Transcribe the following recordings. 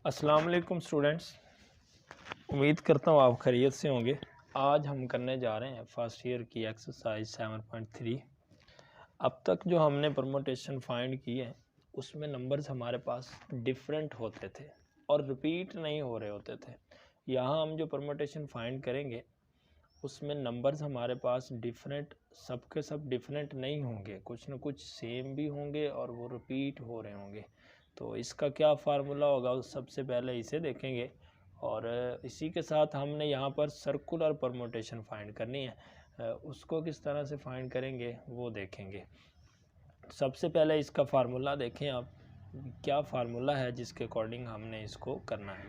अस्सलाम वालेकुम स्टूडेंट्स, उम्मीद करता हूँ आप खैरियत से होंगे। आज हम करने जा रहे हैं फर्स्ट ईयर की एक्सरसाइज 7.3। अब तक जो हमने परमुटेशन फाइंड की है उसमें नंबर्स हमारे पास डिफरेंट होते थे और रिपीट नहीं हो रहे होते थे। यहाँ हम जो परमुटेशन फाइंड करेंगे उसमें नंबर्स हमारे पास डिफरेंट, सबके सब डिफरेंट नहीं होंगे, कुछ न कुछ सेम भी होंगे और वो रिपीट हो रहे होंगे। तो इसका क्या फार्मूला होगा उस सबसे पहले इसे देखेंगे और इसी के साथ हमने यहाँ पर सर्कुलर परमुटेशन फाइंड करनी है। उसको किस तरह से फाइंड करेंगे वो देखेंगे। सबसे पहले इसका फार्मूला देखें आप, क्या फार्मूला है जिसके अकॉर्डिंग हमने इसको करना है।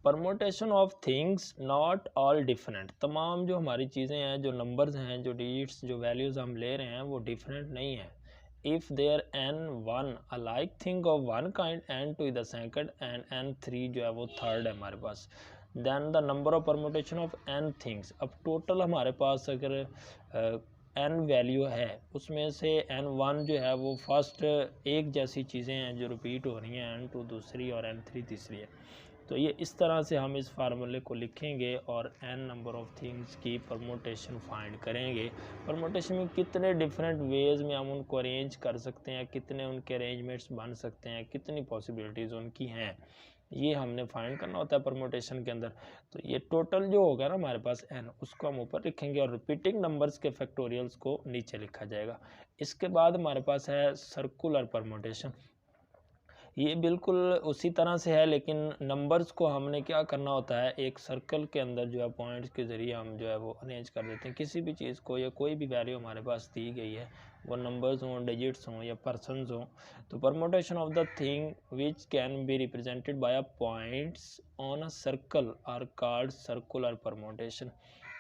Permutation of things not all different, तमाम जो हमारी चीज़ें हैं, जो नंबर्स हैं, जो डिजिट्स, जो वैल्यूज़ हम ले रहे हैं वो डिफरेंट नहीं है। If there n1 alike thing of one kind, n2 the second and n3 जो है वो थर्ड है हमारे पास, then the number of permutation of n things. अब टोटल हमारे पास अगर n वैल्यू है उसमें से n1 जो है वो फर्स्ट एक जैसी चीज़ें हैं जो रिपीट हो रही हैं, n2 दूसरी और n3 तीसरी है। तो ये इस तरह से हम इस फार्मूले को लिखेंगे और n नंबर ऑफ़ थिंग्स की परमुटेशन फाइंड करेंगे। परमुटेशन में कितने डिफरेंट वेज़ में हम उनको अरेंज कर सकते हैं, कितने उनके अरेंजमेंट्स बन सकते हैं, कितनी पॉसिबिलिटीज़ उनकी हैं, ये हमने फाइंड करना होता है परमुटेशन के अंदर। तो ये टोटल जो होगा ना हमारे पास n, उसको हम ऊपर लिखेंगे और रिपीटिंग नंबर्स के फैक्टोरियल्स को नीचे लिखा जाएगा। इसके बाद हमारे पास है सर्कुलर परमुटेशन। ये बिल्कुल उसी तरह से है, लेकिन नंबर्स को हमने क्या करना होता है, एक सर्कल के अंदर जो है पॉइंट्स के ज़रिए हम जो है वो अरेंज कर देते हैं। किसी भी चीज़ को या कोई भी वैल्यू हमारे पास दी गई है, वो नंबर्स हों, डिजिट्स हों या पर्सनस हों, तो permutation of the thing which can be represented by a points on a circle are called circular permutation.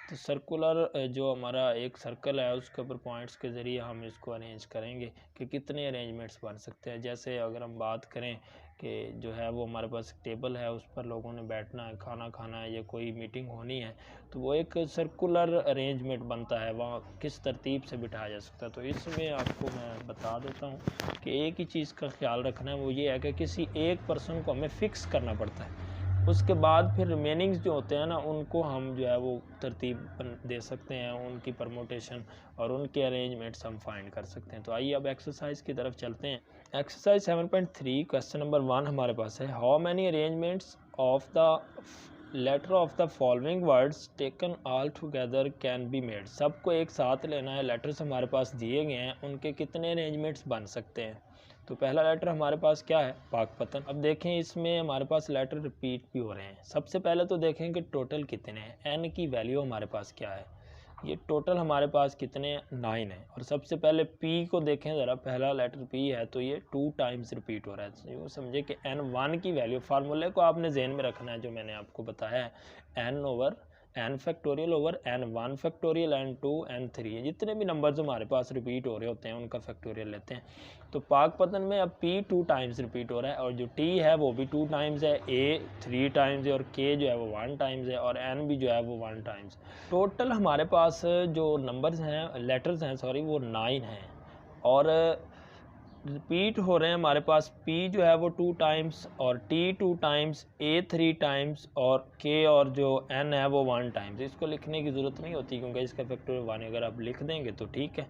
तो सर्कुलर जो हमारा एक सर्कल है उसके ऊपर पॉइंट्स के ज़रिए हम इसको अरेंज करेंगे कि कितने अरेंजमेंट्स बन सकते हैं। जैसे अगर हम बात करें कि जो है वो हमारे पास टेबल है, उस पर लोगों ने बैठना है, खाना खाना है या कोई मीटिंग होनी है, तो वो एक सर्कुलर अरेंजमेंट बनता है, वहाँ किस तरतीब से बिठाया जा सकता है। तो इसमें आपको मैं बता देता हूँ कि एक ही चीज़ का ख्याल रखना है, वो ये है कि किसी एक पर्सन को हमें फ़िक्स करना पड़ता है। उसके बाद फिर रिमेनिंग्स जो होते हैं ना, उनको हम जो है वो तरतीब दे सकते हैं, उनकी परमुटेशन और उनके अरेंजमेंट्स हम फाइंड कर सकते हैं। तो आइए अब एक्सरसाइज की तरफ चलते हैं। एक्सरसाइज 7.3 क्वेश्चन नंबर 1 हमारे पास है, how many arrangements of the letter of the following words taken all together can be made. सबको एक साथ लेना है, लेटर्स हमारे पास दिए गए हैं, उनके कितने अरेंजमेंट्स बन सकते हैं। तो पहला लेटर हमारे पास क्या है, पाकपतन। अब देखें इसमें हमारे पास लेटर रिपीट भी हो रहे हैं। सबसे पहले तो देखें कि टोटल कितने हैं, एन की वैल्यू हमारे पास क्या है। ये टोटल हमारे पास कितने 9 है। और सबसे पहले पी को देखें ज़रा, पहला लेटर पी है तो ये 2 टाइम्स रिपीट हो रहा है। यूँ समझे कि n1 की वैल्यू, फार्मूले को आपने जहन में रखना है जो मैंने आपको बताया है, n over n factorial over n1 factorial n2 n3, जितने भी नंबर्स हमारे पास रिपीट हो रहे होते हैं उनका फैक्टोरियल लेते हैं। तो पाकपतन में अब p 2 टाइम्स रिपीट हो रहा है और जो t है वो भी 2 टाइम्स है, a 3 टाइम्स है और k जो है वो 1 टाइम्स है और n भी जो है वो 1 टाइम्स। टोटल हमारे पास जो नंबर्स हैं, लेटर्स हैं सॉरी, वो 9 हैं और रिपीट हो रहे हैं हमारे पास। P जो है वो 2 टाइम्स और T 2 टाइम्स, A 3 टाइम्स और K और जो N है वो 1 टाइम्स। इसको लिखने की ज़रूरत नहीं होती क्योंकि इसका फैक्टोरियल 1 अगर आप लिख देंगे तो ठीक है।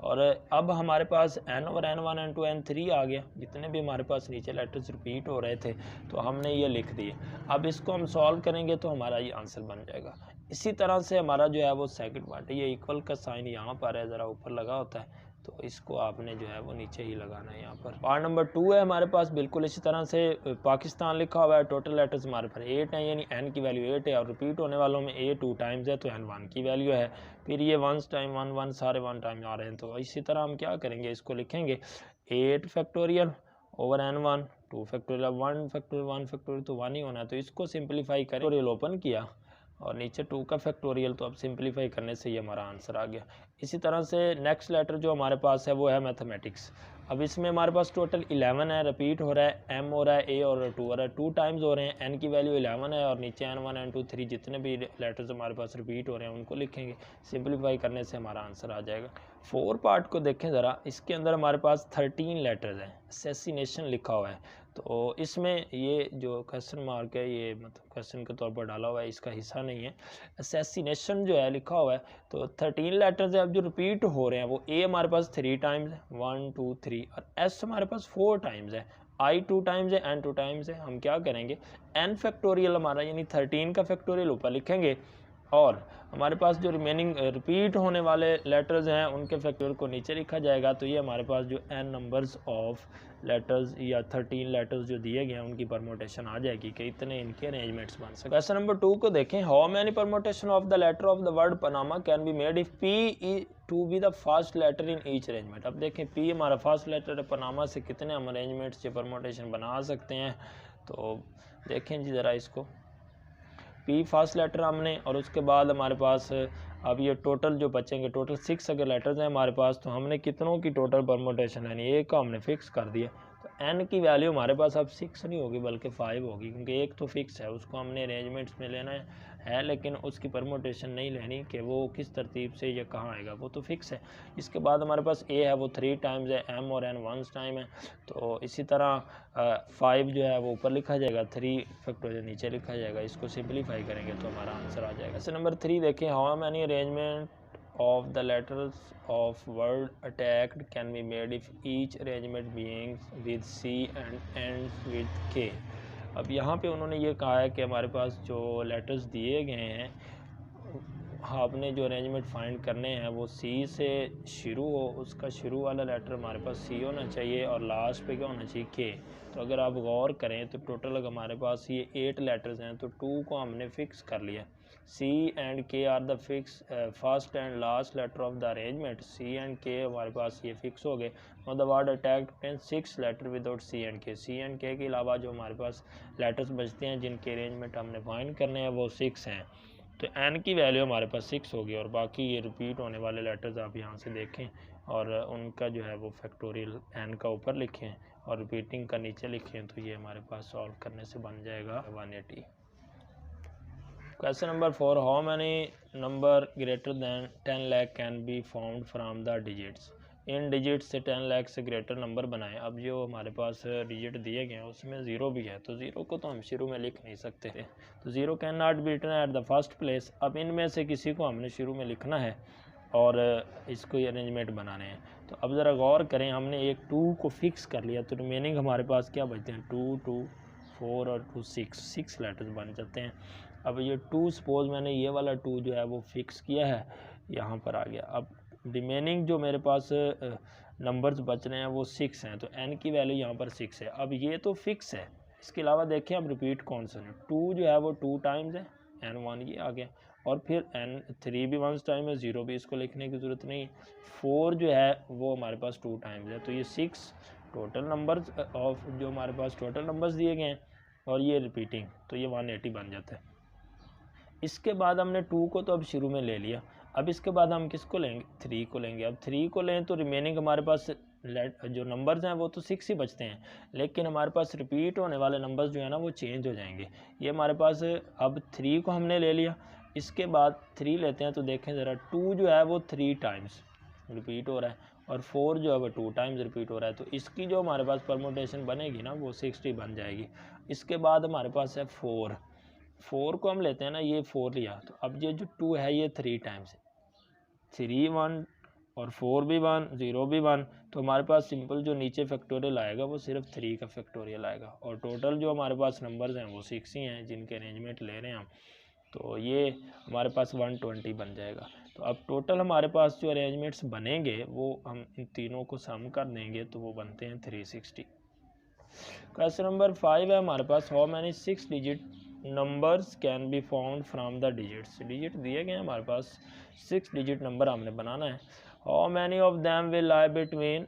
और अब हमारे पास N over N1 N2 N3 आ गया, जितने भी हमारे पास नीचे लेटर्स रिपीट हो रहे थे तो हमने ये लिख दिए। अब इसको हम सॉल्व करेंगे तो हमारा ये आंसर बन जाएगा। इसी तरह से हमारा जो है वो सेकंड पार्ट है, ये इक्वल का साइन यहाँ पर है, ज़रा ऊपर लगा होता है तो इसको आपने जो है वो नीचे ही लगाना है। यहाँ पर पार्ट नंबर 2 है हमारे पास, बिल्कुल इसी तरह से पाकिस्तान लिखा हुआ है। टोटल लेटर्स हमारे पास 8 हैं, यानी n की वैल्यू 8 है और रिपीट होने वालों में a 2 टाइम्स है तो n 1 की वैल्यू है। फिर ये 1 टाइम 1 1 सारे 1 टाइम आ रहे हैं, तो इसी तरह हम क्या करेंगे, इसको लिखेंगे 8 factorial over n1 2 factorial, 1 factorial 1 factorial तो 1 ही होना है, तो इसको सिंप्लीफाई करें, फैक्टोरियल ओपन किया और नीचे 2 का फैक्टोरियल, तो अब सिंप्लीफाई करने से ये हमारा आंसर आ गया। इसी तरह से नेक्स्ट लेटर जो हमारे पास है वो है मैथमेटिक्स। अब इसमें हमारे पास टोटल 11 है, रिपीट हो रहा है, m हो रहा है, a और 2 हो रहा है, 2 टाइम्स हो रहे हैं, n की वैल्यू 11 है और नीचे n1 n2 3 जितने भी लेटर्स हमारे पास रिपीट हो रहे हैं उनको लिखेंगे। सिंप्लीफाई करने से हमारा आंसर आ जाएगा। 4 पार्ट को देखें ज़रा, इसके अंदर हमारे पास 13 लेटर्स हैं, असेसिनेशन लिखा हुआ है। तो इसमें ये जो क्वेश्चन मार्क है ये मतलब क्वेश्चन के तौर पर डाला हुआ है, इसका हिस्सा नहीं है। असैसिनेशन जो है लिखा हुआ है, तो 13 लेटर्स है अब जो रिपीट हो रहे हैं वो ए हमारे पास 3 टाइम्स है 1 2 3, और एस हमारे पास 4 टाइम्स है, आई 2 टाइम्स है, एन 2 टाइम्स है। हम क्या करेंगे, एन फैक्टोरियल हमारा यानी 13 का फैक्टोरियल ऊपर लिखेंगे, और हमारे पास जो रिमेनिंग रिपीट होने वाले लेटर्स हैं उनके फैक्टोरियल को नीचे लिखा जाएगा। तो ये हमारे पास जो एन नंबर्स ऑफ लेटर्स या 13 लेटर्स जो दिए गए हैं उनकी परमोटेशन आ जाएगी कि इतने इनके अरेंजमेंट्स बन सकते। क्वेश्चन नंबर 2 को देखें, how many permutation of the letter of the word Panama can be made if P to be the first letter in each arrangement. अब देखें पी हमारा फर्स्ट लेटर है, पनामा से कितने हम अरेंजमेंट्स से परमोटेशन बना सकते हैं। तो देखें जी ज़रा इसको, पी फर्स्ट लेटर हमने, और उसके बाद हमारे पास अब ये टोटल जो बचेंगे, टोटल 6 अगर लेटर्स हैं हमारे पास, तो हमने कितनों की टोटल परमोटेशन यानी एक का हमने फिक्स कर दिया। तो एन की वैल्यू हमारे पास अब 6 नहीं होगी बल्कि 5 होगी, क्योंकि एक तो फिक्स है उसको हमने अरेंजमेंट्स में लेना है लेकिन उसकी परमोटेशन नहीं लेनी कि वो किस तरतीब से ये कहाँ आएगा, वो तो फिक्स है। इसके बाद हमारे पास ए है वो 3 टाइम्स है, एम और एन 1 टाइम है। तो इसी तरह 5 जो है वो ऊपर लिखा जाएगा, 3 फैक्टोरियल नीचे लिखा जाएगा। इसको सिंपलीफाई करेंगे तो हमारा आंसर आ जाएगा। क्वेश्चन नंबर 3 देखें, how many arrangement of the letters of word attacked can be made if each arrangement begins with C and ends with K। अब यहाँ पे उन्होंने ये कहा है कि हमारे पास जो लेटर्स दिए गए हैं आपने जो अरेंजमेंट फाइंड करने हैं वो सी से शुरू हो, उसका शुरू वाला लेटर हमारे पास सी होना चाहिए और लास्ट पे क्या होना चाहिए, के। तो अगर आप गौर करें तो टोटल हमारे पास ये 8 लेटर्स हैं, तो 2 को हमने फिक्स कर लिया। C and K are the fix first and last letter of the arrangement. C and K हमारे पास ये फिक्स हो गए। और the word attack 6 letter without C and K. C and के अलावा जो हमारे पास लेटर्स बचते हैं जिनके अरेंजमेंट हमने फाइंड करने हैं वो 6 हैं। तो एन की वैल्यू हमारे पास 6 होगी, और बाकी ये रिपीट होने वाले लेटर्स आप यहाँ से देखें और उनका जो है वो फैक्टोरियल एन का ऊपर लिखें और रिपीटिंग का नीचे लिखें, तो ये हमारे पास सॉल्व करने से बन जाएगा 180। Question number 4, how many number greater than 10 lakh can be found from the digits. In digit से 10 लाख से ग्रेटर नंबर बनाएं। अब जो हमारे पास डिजिट दिए गए हैं उसमें ज़ीरो भी है, तो ज़ीरो को तो हम शुरू में लिख नहीं सकते थे, तो zero can not be written at the first place. अब इनमें से किसी को हमने शुरू में लिखना है और इसको अरेंजमेंट बनाने हैं। तो अब ज़रा गौर करें, हमने एक 2 को फिक्स कर लिया, तो रिमेनिंग हमारे पास क्या बचते हैं, 2 2 4 और 2 6 लेटर्स बन जाते हैं। अब ये 2 सपोज मैंने ये वाला 2 जो है वो फिक्स किया है, यहाँ पर आ गया। अब रिमेनिंग जो मेरे पास नंबर्स बच रहे हैं वो 6 हैं, तो n की वैल्यू यहाँ पर 6 है। अब ये तो फिक्स है, इसके अलावा देखें अब रिपीट कौन सा है, 2 जो है वो 2 टाइम्स है, n1 ये आ गया, और फिर n3 भी 1 टाइम है, 0 भी इसको लिखने की ज़रूरत नहीं। 4 जो है वो हमारे पास 2 टाइम्स है, तो ये 6 टोटल नंबर्स ऑफ जो हमारे पास टोटल नंबर्स दिए गए हैं, और ये रिपीटिंग, तो ये 180 बन जाता है। इसके बाद हमने 2 को तो अब शुरू में ले लिया, अब इसके बाद हम किसको लेंगे, 3 को लेंगे। अब 3 को लें तो रिमेनिंग हमारे पास जो नंबर्स हैं वो तो 6 ही बचते हैं, लेकिन हमारे पास रिपीट होने वाले नंबर्स जो है ना वो चेंज हो जाएंगे। ये हमारे पास अब 3 को हमने ले लिया, इसके बाद 3 लेते हैं, तो देखें ज़रा 2 जो है वो 3 टाइम्स रिपीट हो रहा है, और 4 जो है वो 2 टाइम्स रिपीट हो रहा है, तो इसकी जो हमारे पास परमोटेशन बनेगी ना वो 60 बन जाएगी। इसके बाद हमारे पास है 4 को हम लेते हैं ना, ये 4 लिया, तो अब ये जो 2 है ये 3 टाइम्स है, 3 1 और 4 भी 1 0 भी 1, तो हमारे पास सिंपल जो नीचे फैक्टोरियल आएगा वो सिर्फ 3 का फैक्टोरियल आएगा, और टोटल जो हमारे पास नंबर्स हैं वो 6 ही हैं जिनके अरेंजमेंट ले रहे हैं हम, तो ये हमारे पास 120 बन जाएगा। तो अब टोटल हमारे पास जो अरेंजमेंट्स बनेंगे वो हम इन तीनों को सम कर देंगे तो वो बनते हैं 360। क्वेश्चन नंबर 5 है हमारे पास, how many 6 digit numbers can be found from the digits. Digit दिए गए हैं हमारे पास, 6 डिजिट नंबर हमने बनाना है। How many of them will lie between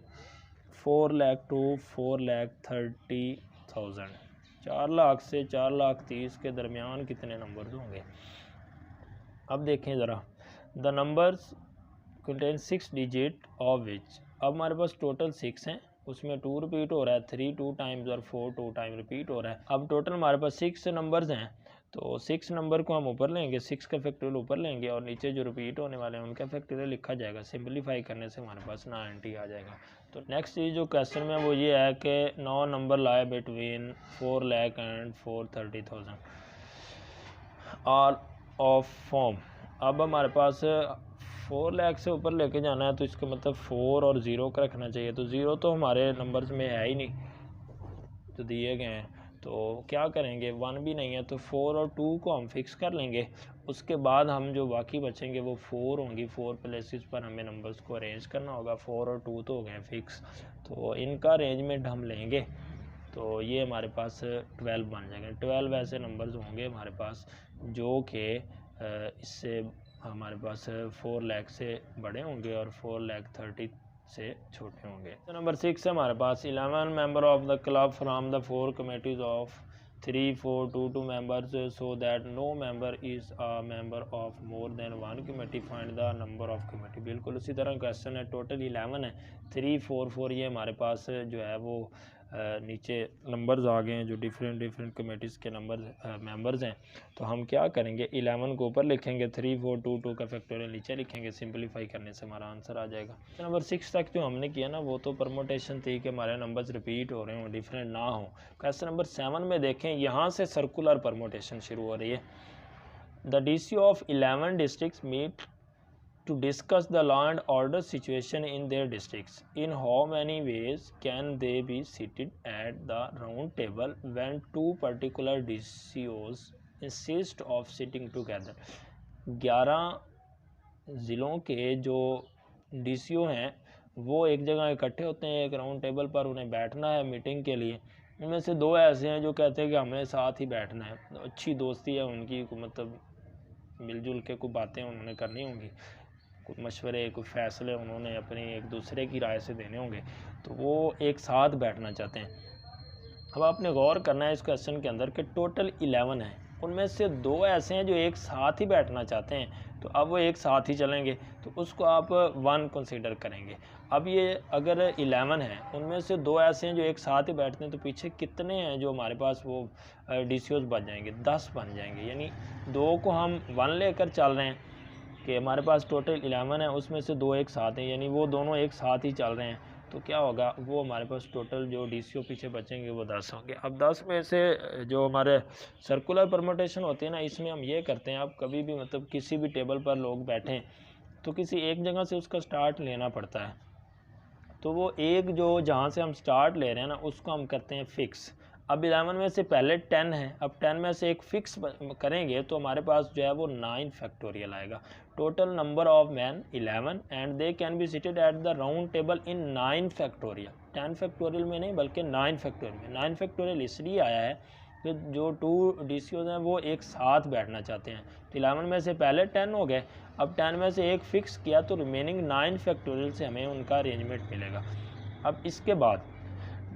4 lakh to 4,30,000। 4 lakh से 4,30,000 के दरमियान कितने नंबर्स होंगे। अब देखें ज़रा, the numbers contain 6 digit of which. अब हमारे पास टोटल 6 हैं, उसमें 2 रिपीट हो रहा है, 3 2 टाइम्स और 4 2 टाइम रिपीट हो रहा है। अब टोटल हमारे पास 6 नंबर्स हैं, तो 6 नंबर को हम ऊपर लेंगे, 6 का फैक्टोरियल ऊपर लेंगे, और नीचे जो रिपीट होने वाले हैं उनका फैक्टोरियल लिखा जाएगा। सिंपलीफाई करने से हमारे पास 90 आ जाएगा। तो तो नेक्स्ट चीज़ जो क्वेश्चन में वो ये है कि 9 नंबर लाए बिटवीन 4 लाख एंड 430,000 और ऑफ फॉर्म। अब हमारे पास 4 लाख से ऊपर लेके जाना है तो इसका मतलब 4 और 0 का रखना चाहिए। तो 0 तो हमारे नंबर्स में है ही नहीं, तो दिए गए हैं, तो क्या करेंगे, 1 भी नहीं है, तो 4 और 2 को हम फिक्स कर लेंगे। उसके बाद हम जो बाकी बचेंगे वो 4 होंगी। 4 प्लेसेस पर हमें नंबर्स को अरेंज करना होगा। 4 और 2 तो हो गए फिक्स, तो इनका अरेंजमेंट हम लेंगे। तो ये हमारे पास 12 बन जाएंगे। 12 ऐसे नंबर्स होंगे हमारे पास जो कि इससे हमारे पास 4 लाख से बड़े होंगे और 4,30,000 से छोटे होंगे। तो नंबर 6 है हमारे पास 11 member of the club from the 4 committees of 3, 4, 2, 2 members so that no member is a member of more than 1 committee, find the number of committee। बिल्कुल उसी तरह क्वेश्चन है, टोटल 11 है, 3, 4, 4 ये हमारे पास जो है वो नीचे नंबर्स आ गए हैं जो डिफरेंट कमेटीज़ के मेंबर्स हैं। तो हम क्या करेंगे, 11 को ऊपर लिखेंगे, 3, 4, 2, 2 का फैक्टोरियल नीचे लिखेंगे। सिंपलीफाई करने से हमारा आंसर आ जाएगा। नंबर 6 तक जो हमने किया ना वो तो परमोटेशन थी कि हमारे नंबर्स रिपीट हो रहे हों, डिफरेंट ना हो। क्वेश्चन नंबर 7 में देखें, यहाँ से सर्कुलर परमोटेशन शुरू हो रही है। The DC of 11 districts meet to discuss the law and order situation in their districts. In how many ways can they be seated at the round table when 2 particular DCOs insist of sitting together? 11 ज़िलों के जो DCO हैं वो एक जगह इकट्ठे होते हैं एक राउंड टेबल पर, उन्हें बैठना है मीटिंग के लिए। उनमें से 2 ऐसे हैं जो कहते हैं कि हमें साथ ही बैठना है, अच्छी दोस्ती है उनकी, मतलब मिलजुल के कुछ बातें उन्होंने करनी होंगी, कुछ मशवरे, कुछ फ़ैसले उन्होंने अपनी एक दूसरे की राय से देने होंगे, तो वो एक साथ बैठना चाहते हैं। अब आपने गौर करना है इस क्वेश्चन के अंदर कि टोटल 11 हैं, उनमें से 2 ऐसे हैं जो एक साथ ही बैठना चाहते हैं, तो अब वो एक साथ ही चलेंगे, तो उसको आप 1 कंसीडर करेंगे। अब ये अगर 11 हैं, उनमें से 2 ऐसे हैं जो एक साथ ही बैठते हैं, तो पीछे कितने हैं जो हमारे पास वो DCOs बन जाएंगे, 10 बन जाएंगे। यानी 2 को हम 1 लेकर चल रहे हैं कि हमारे पास टोटल 11 है, उसमें से 2 एक साथ हैं, यानी वो दोनों एक साथ ही चल रहे हैं, तो क्या होगा, वो हमारे पास टोटल जो DCO पीछे बचेंगे वो 10 होंगे। अब 10 में से जो हमारे सर्कुलर परमुटेशन होती है ना, इसमें हम ये करते हैं, आप कभी भी मतलब किसी भी टेबल पर लोग बैठें तो किसी एक जगह से उसका स्टार्ट लेना पड़ता है, तो वो एक जो जहाँ से हम स्टार्ट ले रहे हैं ना उसको हम करते हैं फिक्स। अब 11 में से पहले 10 है, अब 10 में से एक फिक्स करेंगे तो हमारे पास जो है वो 9 फैक्टोरियल आएगा। Total number of man 11 and they can be seated eight the round table in 9 factorial. 10 factorial में नहीं बल्कि 9 फैक्टोरियल में। 9 फैक्टोरियल इसलिए आया है कि जो 2 DCOs हैं वो एक साथ बैठना चाहते हैं। तो 11 में से पहले 10 हो गए, अब 10 में से एक फिक्स किया तो रिमेनिंग 9 फैक्टोरियल से हमें उनका अरेंजमेंट मिलेगा। अब इसके बाद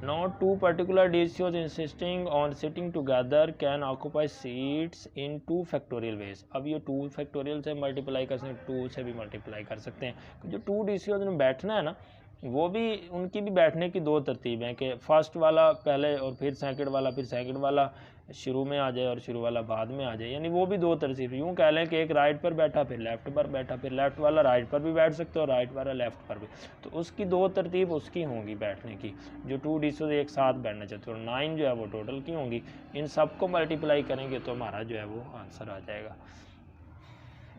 Not 2 particular DCOs insisting on sitting together can occupy seats in 2 factorial ways। अब ये 2 फैक्टोरियल से मल्टीप्लाई कर सकते हैं, 2 से भी मल्टीप्लाई कर सकते हैं। जो 2 DCOs में बैठना है ना, वो भी उनकी भी बैठने की 2 तरतीब हैं कि फर्स्ट वाला पहले और फिर सेकंड वाला, फिर सेकंड वाला शुरू में आ जाए और शुरू वाला बाद में आ जाए, यानी वो भी 2 तरतीब। यूँ कह लें कि एक राइट पर बैठा फिर लेफ़्ट पर बैठा, फिर लेफ़्ट वाला राइट पर भी बैठ सकते हो और राइट वाला लेफ़्ट पर भी, तो उसकी 2 तरतीब उसकी होंगी बैठने की, जो 2 DCOs एक साथ बैठना चाहते हो। और 9 जो है वो टोटल की होंगी, इन सब को मल्टीप्लाई करेंगे तो हमारा जो है वो आंसर आ जाएगा।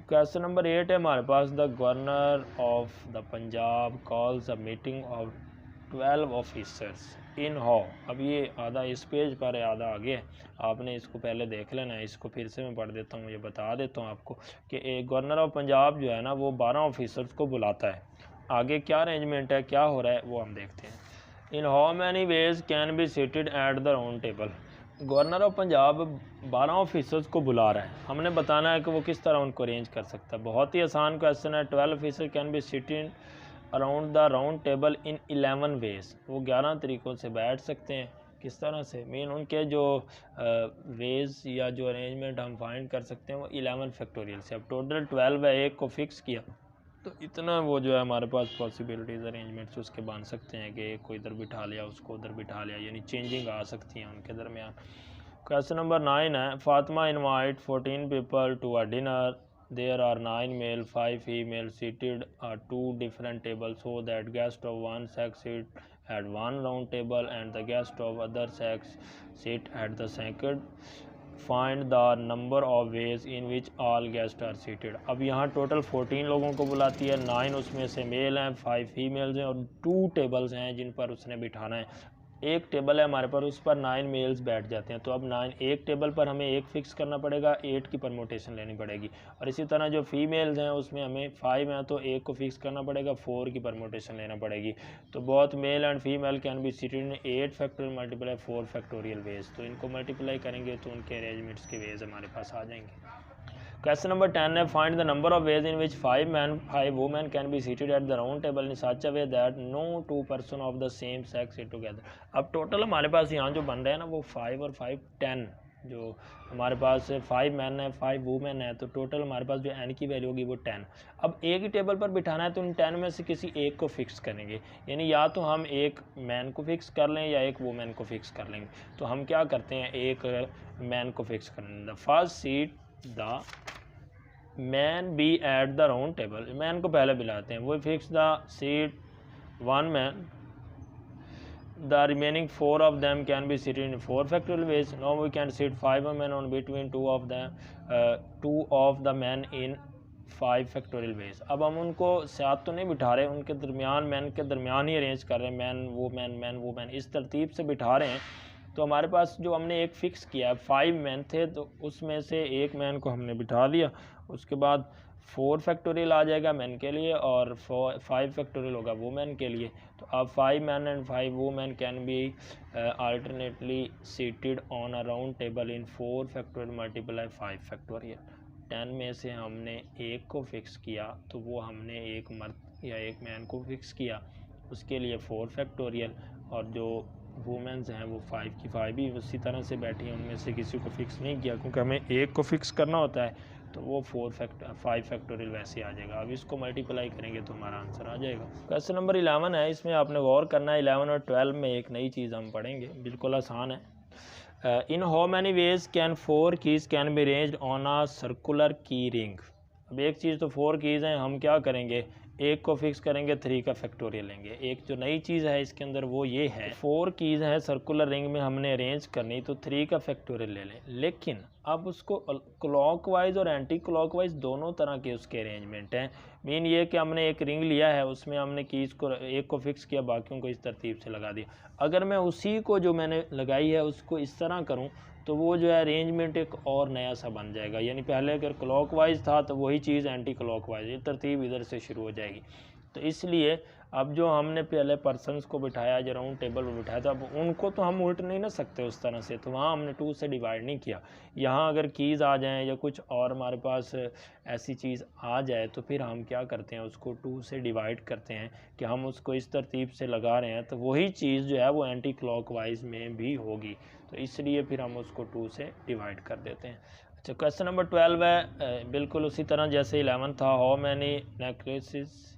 क्वेश्चन नंबर 8 है हमारे पास, the governor of the Punjab calls a meeting of 12 officers in how. अब ये आधा इस पेज पर है, आधा आगे है, आपने इसको पहले देख लेना है। इसको फिर से मैं पढ़ देता हूँ, ये बता देता हूँ आपको कि एक गवर्नर ऑफ पंजाब जो है ना वो 12 ऑफिसर्स को बुलाता है। आगे क्या अरेंजमेंट है, क्या हो रहा है वो हम देखते हैं। इन how many ways can be seated at the round table. Governor of Punjab 12 officers को बुला रहा है, हमने बताना है कि वो किस तरह उनको अरेंज कर सकता है। बहुत ही आसान क्वेश्चन है। 12 officer can be seated around the round table in 11 ways. वो 11 तरीक़ों से बैठ सकते हैं। किस तरह से, मीन उनके जो वेज या जो अरेंजमेंट हम फाइंड कर सकते हैं वो 11 फैक्टोरियल से। अब टोटल 12 है, एक को फिक्स किया तो इतना वो जो है हमारे पास पॉसिबिलिटीज़ अरेंजमेंट्स उसके बन सकते हैं कि एक को इधर बिठा लिया, उसको उधर बिठा लिया, यानी चेंजिंग आ सकती हैं उनके दरमियान। क्वेश्चन नंबर 9 है, Fatima invite 14 people to a dinner there are 9 male 5 female seated at 2 different tables, so that guests of one sex sit at one round table and the guests of other sex sit at the second. Find the number of ways in which all guest are seated. अब यहाँ total 14 लोगों को बुलाती है, 9 उसमें से mail हैं, 5 females हैं और 2 टेबल्स हैं जिन पर उसने बिठाना है। एक टेबल है हमारे पास, उस पर 9 मेल्स बैठ जाते हैं, तो अब 9 एक टेबल पर हमें एक फ़िक्स करना पड़ेगा, 8 की परमोटेशन लेनी पड़ेगी। और इसी तरह जो फीमेल्स हैं उसमें हमें 5 हैं तो एक को फिक्स करना पड़ेगा, 4 की परमोटेशन लेना पड़ेगी। तो बहुत male and female can be seated in 8 factorial multiply 4 factorial veg. तो इनको मल्टीप्लाई करेंगे तो उनके अरेंजमेंट्स के वेज हमारे पास आ जाएंगे। क्वेश्चन नंबर 10 है, find the number of ways in which 5 man 5 women can be seated at the round table in such a way that no 2 person of the same sex sit together. अब total हमारे पास यहाँ जो बन रहे हैं ना वो 5 और 5 10, जो हमारे पास 5 मैन है 5 वुमेन है, तो टोटल हमारे पास जो एन की वैल्यू होगी वो 10। अब एक ही टेबल पर बिठाना है तो उन 10 में से किसी एक को फिक्स करेंगे, यानी या तो हम एक मैन को फिक्स कर लें या एक वुमेन को फिक्स कर लेंगे। तो हम क्या करते हैं, एक मैन को फिक्स कर लेंगे। The first seat the man be at the round table, man को पहले बुलाते हैं, वो fix the seat 1 man, the remaining 4 of them can be seated in 4 factorial ways. Now we can seat 5 man on between 2 of the man in 5 factorial ways. अब हम उनको साथ तो नहीं बिठा रहे, उनके दरमियान मैन के दरमियान ही अरेंज कर रहे हैं, मैन वो मैन इस तरतीब से बिठा रहे हैं। तो हमारे पास जो हमने एक फ़िक्स किया है 5 मैन थे, तो उसमें से एक मैन को हमने बिठा लिया, उसके बाद 4 फैक्टोरियल आ जाएगा मैन के लिए और 5 फैक्टोरियल होगा वुमेन के लिए। तो अब 5 man and 5 women can B alternately seated on a round table in 4 factorial multiply 5 factorial. 10 में से हमने एक को फिक्स किया तो वो हमने एक मर्द या एक मैन को फिक्स किया, उसके लिए 4 फैक्टोरियल, और जो वुमेन्स हैं वो 5 की 5 भी उसी तरह से बैठी हैं, उनमें से किसी को फिक्स नहीं किया क्योंकि हमें एक को फिक्स करना होता है, तो वो 5 फैक्टोरियल वैसे आ जाएगा। अब इसको मल्टीप्लाई करेंगे तो हमारा आंसर आ जाएगा। क्वेश्चन नंबर 11 है, इसमें आपने गौर करना है। 11 और 12 में एक नई चीज़ हम पढ़ेंगे, बिल्कुल आसान है। In how many ways can 4 keys can be arranged on a circular key ring. अब एक चीज़ तो 4 कीज़ हैं, हम क्या करेंगे, एक को फिक्स करेंगे, 3 का फैक्टोरियल लेंगे। एक जो नई चीज़ है इसके अंदर वो ये है, 4 कीज़ हैं सर्कुलर रिंग में हमने अरेंज करनी, तो 3 का फैक्टोरियल ले लें। लेकिन अब उसको क्लॉकवाइज और एंटी क्लॉकवाइज दोनों तरह के उसके अरेंजमेंट हैं। मीन ये कि हमने एक रिंग लिया है, उसमें हमने कीज़ को एक को फिक्स किया, बाकियों को इस तरतीब से लगा दिया। अगर मैं उसी को जो मैंने लगाई है उसको इस तरह करूँ तो वो जो है अरेंजमेंट एक और नया सा बन जाएगा, यानी पहले अगर क्लॉकवाइज था तो वही चीज़ एंटी क्लॉकवाइज, ये तरतीब इधर से शुरू हो जाएगी। तो इसलिए अब जो हमने पहले पर्सनस को बिठाया, जो राउंड टेबल पर बिठाया था, अब उनको तो हम उल्ट नहीं ना सकते उस तरह से, तो वहाँ हमने 2 से डिवाइड नहीं किया। यहाँ अगर कीज़ आ जाएँ या कुछ और हमारे पास ऐसी चीज़ आ जाए तो फिर हम क्या करते हैं, उसको 2 से डिवाइड करते हैं कि हम उसको इस तरतीब से लगा रहे हैं, तो वही चीज़ जो है वो एंटी क्लॉकवाइज में भी होगी, तो इसलिए फिर हम उसको 2 से डिवाइड कर देते हैं। अच्छा, क्वेश्चन नंबर 12 है, बिल्कुल उसी तरह जैसे 11 था। How many necklaces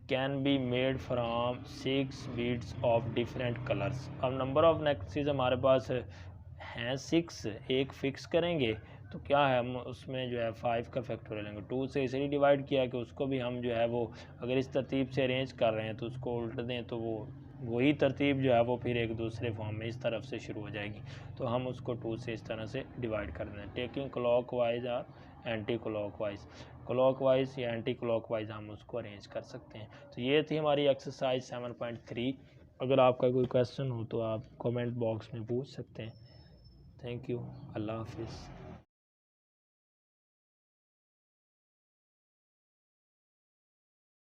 can be made from 6 beads of different colours. अब नंबर ऑफ नेकलेसेस हमारे पास हैं 6, एक फिक्स करेंगे तो क्या है, हम उसमें जो है 5 का फैक्टोरियल लेंगे। 2 से इसलिए डिवाइड किया कि उसको भी हम जो है वो अगर इस तरतीब से अरेंज कर रहे हैं तो उसको उल्ट दें तो वो वही तरतीब जो है वो फिर एक दूसरे फॉर्म में इस तरफ से शुरू हो जाएगी, तो हम उसको 2 से इस तरह से डिवाइड कर दें। टेकिंग क्लॉकवाइज और एंटी क्लॉकवाइज या एंटी क्लॉकवाइज हम उसको अरेंज कर सकते हैं। तो ये थी हमारी एक्सरसाइज 7.3। अगर आपका कोई क्वेश्चन हो तो आप कमेंट बॉक्स में पूछ सकते हैं। थैंक यू, अल्लाह हाफिज़।